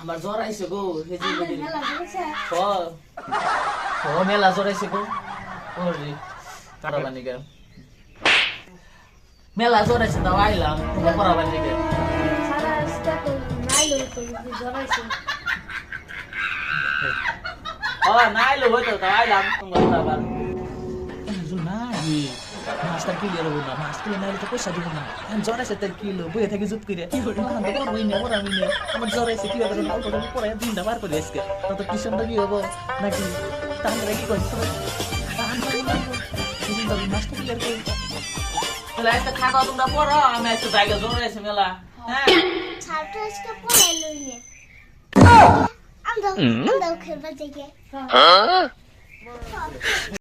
আমার জ্বর আইছে গো মেলা জ্বর আইছে গো কারবানি গে মেলা জ্বর আইছে তাও আইলাম তোমার পড়াবানি গে নাইলো হইতো তাও আইলাম তোমার পড়াবার মাস্টার ক্লিয়ার হবো না মাস্টার নাইলে তো পয়সা দিব না জ্বর আছে তার কিলো বইয়ে থাকি জুত করে আমার জ্বর আছে কি হবে পড়াই দিনটা বার করে আজকে তত টিউশনটা কি হবো নাকি তাহলে কি করছি মাস্টার ক্লিয়ার করি তাহলে একটা থাকা তোমরা পড়ো আমি একটা জায়গা জ্বর আছে মেলা হ্যাঁ ছাত্র আজকে পড়াই লইলে আমরা খেলবা থেকে